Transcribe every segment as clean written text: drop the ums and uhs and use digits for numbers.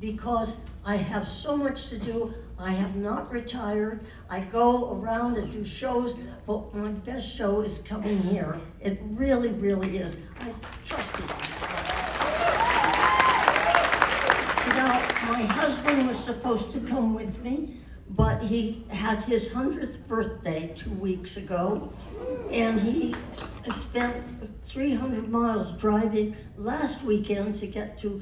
because I have so much to do. I have not retired. I go around and do shows, but my best show is coming here. It really, really is. I trust me. Now, my husband was supposed to come with me, but he had his 100th birthday 2 weeks ago, and he spent 300 miles driving last weekend to get to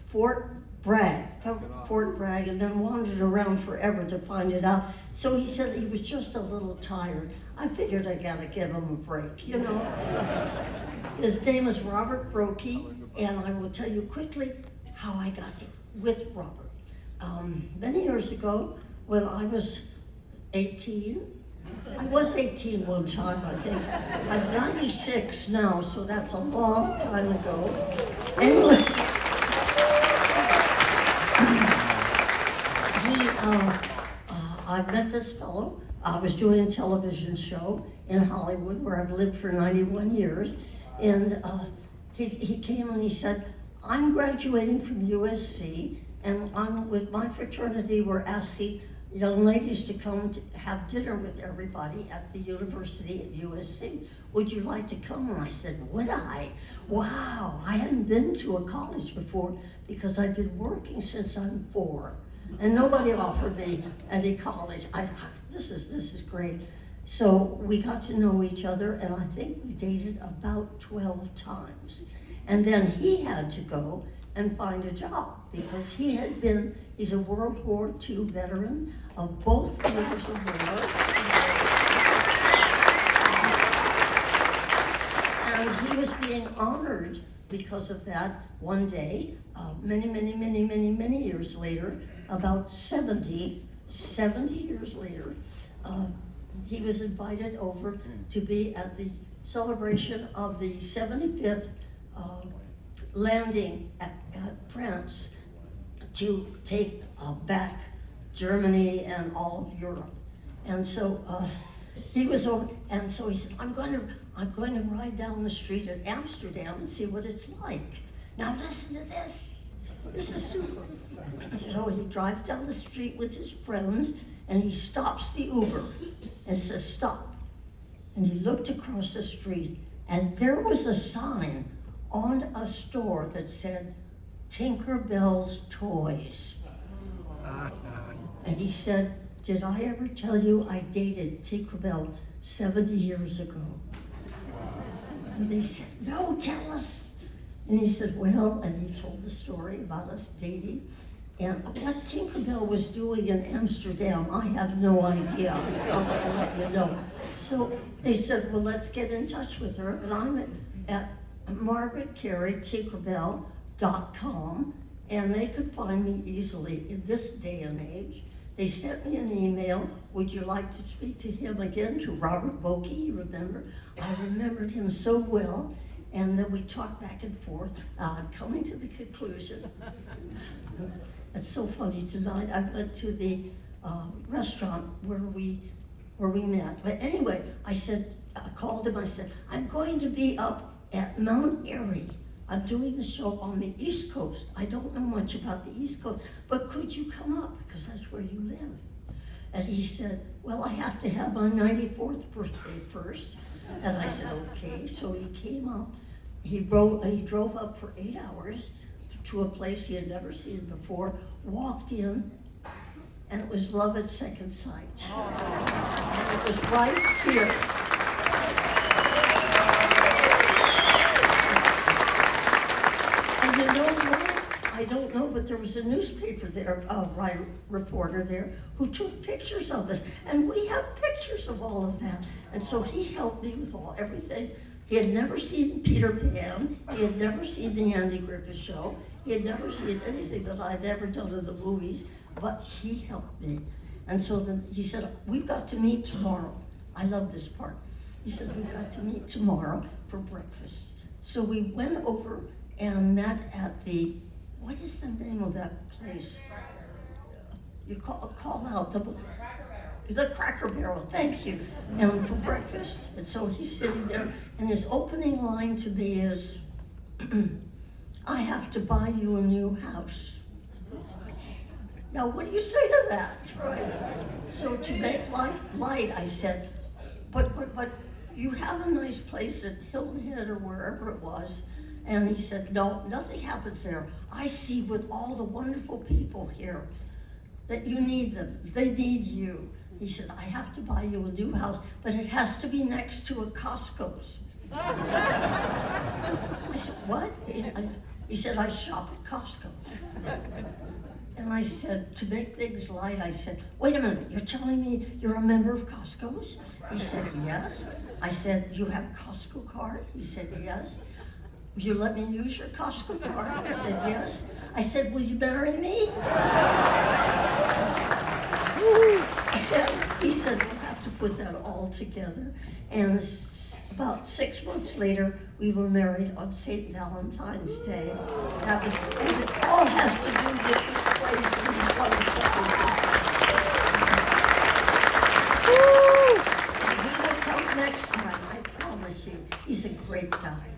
Fort Bragg, and then wandered around forever to find it out. So he said he was just a little tired. I figured I gotta give him a break, you know. His name is Robert Brokey, and I will tell you quickly how I got with Robert. Many years ago, when I was 18, I was 18 one time, I think. I'm 96 now, so that's a long time ago. Anyway, I met this fellow. I was doing a television show in Hollywood where I've lived for 91 years. And he came and he said, I'm graduating from USC, and I'm with my fraternity. We're asking young ladies to come to have dinner with everybody at the university at USC. Would you like to come? And I said, would I? Wow, I hadn't been to a college before because I've been working since I'm 4. And nobody offered me any college. This is great. So we got to know each other, and I think we dated about 12 times. And then he had to go and find a job because he's a World War II veteran of both wars of war. And he was being honored because of that one day, many years later, about 70 years later, he was invited over to be at the celebration of the 75th landing at France to take back Germany and all of Europe. And so he was over, and so he said, I'm going to ride down the street at Amsterdam and see what it's like. Now listen to this. This is super. So he drives down the street with his friends, and he stops the Uber and says, stop. And he looked across the street, and there was a sign on a store that said, Tinkerbell's Toys. And he said, did I ever tell you I dated Tinkerbell 70 years ago? And they said, no, tell us. And he said, well, and he told the story about us dating. And what Tinkerbell was doing in Amsterdam, I have no idea. I'm gonna let you know. So they said, well, let's get in touch with her. And I'm at Margaret, Kerry, Tinkerbell.com, and they could find me easily in this day and age. They sent me an email, would you like to speak to him again, to Robert Brokey, you remember? I remembered him so well, and then we talked back and forth, coming to the conclusion. It's so funny, tonight I went to the restaurant where we met. But anyway, I called him, I said, I'm going to be up at Mount Airy. I'm doing the show on the East Coast. I don't know much about the East Coast, but could you come up? Because that's where you live. And he said, well, I have to have my 94th birthday first. And I said, okay. So he came up. He drove up for 8 hours to a place he had never seen before, walked in, and it was love at second sight. And it was right here. And you know what? I don't know, but there was a newspaper there, reporter there, who took pictures of us, and we have pictures of all of that. And so he helped me with everything. He had never seen Peter Pan. He had never seen the Andy Griffith Show. He had never seen anything that I'd ever done in the movies, but he helped me. And so then he said, we've got to meet tomorrow. I love this part. He said, we've got to meet tomorrow for breakfast. So we went over and met at the, what is the name of that place? You call out the Cracker Barrel, thank you, and for breakfast. And so he's sitting there, and his opening line to me is, I have to buy you a new house. Now, what do you say to that, right? So to make life light, I said, but you have a nice place at Hilton Head or wherever it was. And he said, no, nothing happens there. I see with all the wonderful people here that you need them. They need you. He said, I have to buy you a new house, but it has to be next to a Costco's. I said, what? He said, I shop at Costco. And I said, to make things light, I said, wait a minute, you're telling me you're a member of Costco's? He said, yes. I said, you have a Costco card? He said, yes. Will you let me use your Costco card? I said, yes. I said, will you marry me? He said, we'll have to put that all together. And about 6 months later, we were married on St. Valentine's Day. And it all has to do with this place and these wonderful people. He will come next time, I promise you. He's a great guy.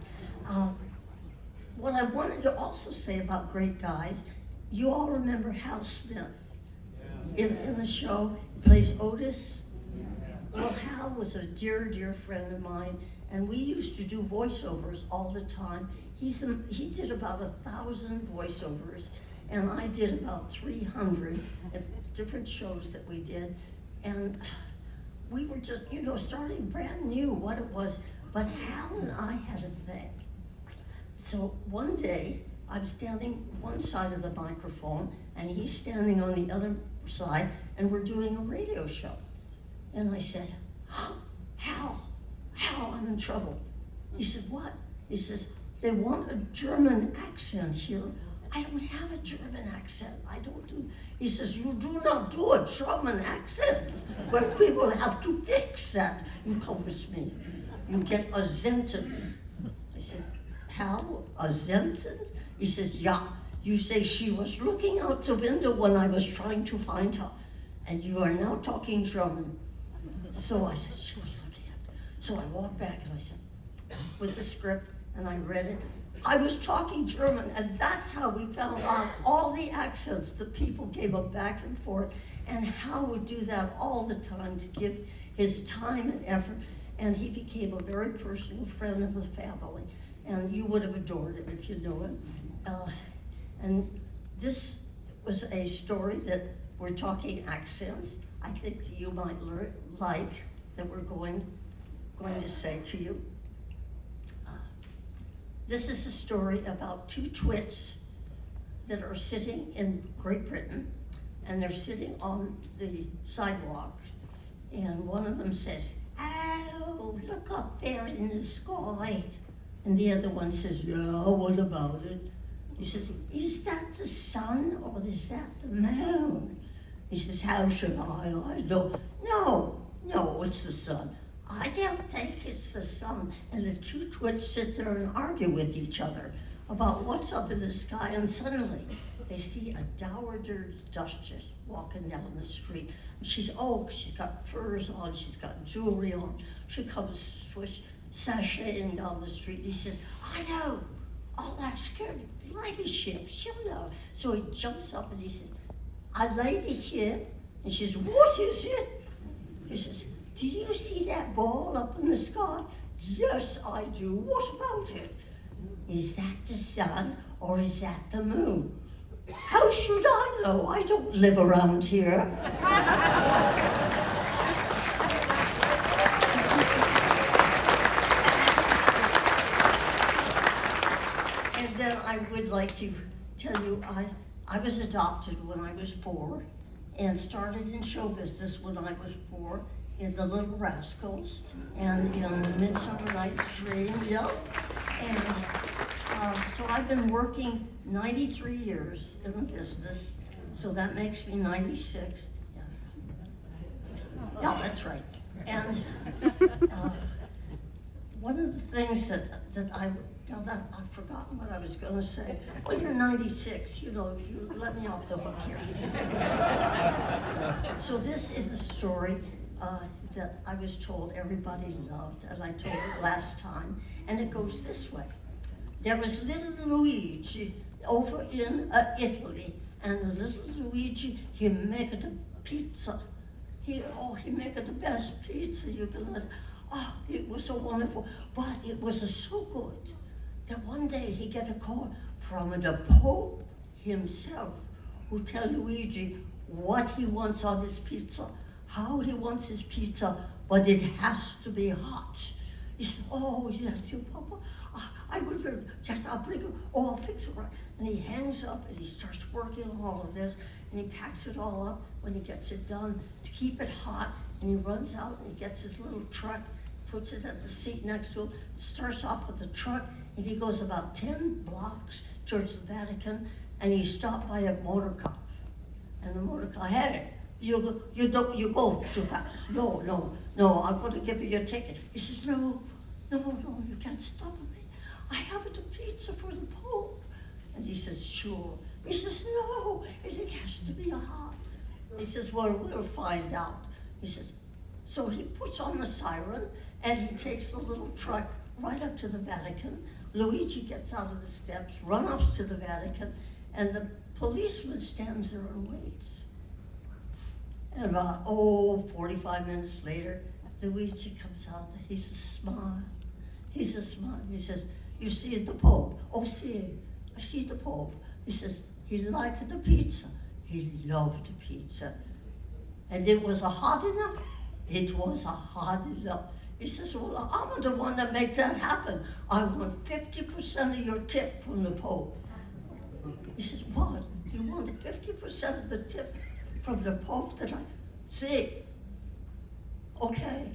What I wanted to also say about great guys, you all remember Hal Smith in the show. He plays Otis. Well, Hal was a dear, dear friend of mine, and we used to do voiceovers all the time. He did about 1,000 voiceovers, and I did about 300 at different shows that we did. And we were just, starting brand new what it was, but Hal and I had a thing. So one day, I'm standing one side of the microphone, and he's standing on the other side, and we're doing a radio show. And I said, Hal, I'm in trouble. He said, what? He says, they want a German accent here. I don't have a German accent. He says, you do not do a German accent, but people have to fix that. You come with me. You get a sentence. I said, Hal, a sentence? He says, yeah. You say she was looking out the window when I was trying to find her, and you are now talking German. So I said, she was looking at me. So I walked back and I said, with the script, and I read it. I was talking German, and that's how we found out all the accents that people gave up back and forth, and Hal would do that all the time to give his time and effort, and he became a very personal friend of the family, and you would have adored him if you knew him. And this was a story that we're talking accents. I think that you might like that we're going to say to you. This is a story about two twits that are sitting in Great Britain, and they're sitting on the sidewalk, and one of them says, oh, look up there in the sky. And the other one says, yeah, what about it? He says, is that the sun or is that the moon? He says, how should I know? No, it's the sun. I don't think it's the sun. And the two twits sit there and argue with each other about what's up in the sky, and suddenly they see a dowager duchess walking down the street. And she's got furs on, she's got jewelry on. She comes sashaying down the street. He says, I know, all that scared ladyship, she'll know. So he jumps up and he says, a ladyship? And she says, what is it? He says, do you see that ball up in the sky? Yes, I do. What about it? Is that the sun or is that the moon? How should I know? I don't live around here. And then I would like to tell you, I was adopted when I was 4 and started in show business when I was 4 in The Little Rascals and in Midsummer Night's Dream, yep. And so I've been working 93 years in the business, so that makes me 96. Yeah, that's right. And one of the things that I've forgotten what I was going to say. Well, you're 96, you let me off the hook here. So this is a story that I was told everybody loved, and I told it last time, and it goes this way. There was little Luigi over in Italy, and the little Luigi, he make the pizza. He make the best pizza you can have. Oh, it was so wonderful, but it was so good that one day he get a call from the Pope himself, who tell Luigi what he wants on his pizza, how he wants his pizza, but it has to be hot. He said, oh yes, you Papa, I will bring, just I'll bring it, I'll fix it right. And he hangs up and he starts working on all of this, and he packs it all up when he gets it done to keep it hot, and he runs out and he gets his little truck, puts it at the seat next to him, starts off with the truck, and he goes about 10 blocks towards the Vatican, and he's stopped by a motor cop. And the motor cop, hey, you go too fast. No, I'm going to give you your ticket. He says, no, you can't stop me. I have a pizza for the Pope. And he says, sure. He says, no, it has to be hot. He says, well, we'll find out. He says, so he puts on the siren, and he takes the little truck right up to the Vatican. Luigi gets out of the steps, runs off to the Vatican, and the policeman stands there and waits. And about, 45 minutes later, Luigi comes out, he's a smile. He says, you see the Pope? Oh, I see the Pope. He says, he liked the pizza. He loved the pizza. And it was hot enough? It was hot enough. He says, well, I'm the one that make that happen. I want 50% of your tip from the Pope. He says, what? You want 50% of the tip from the Pope that I see? Okay.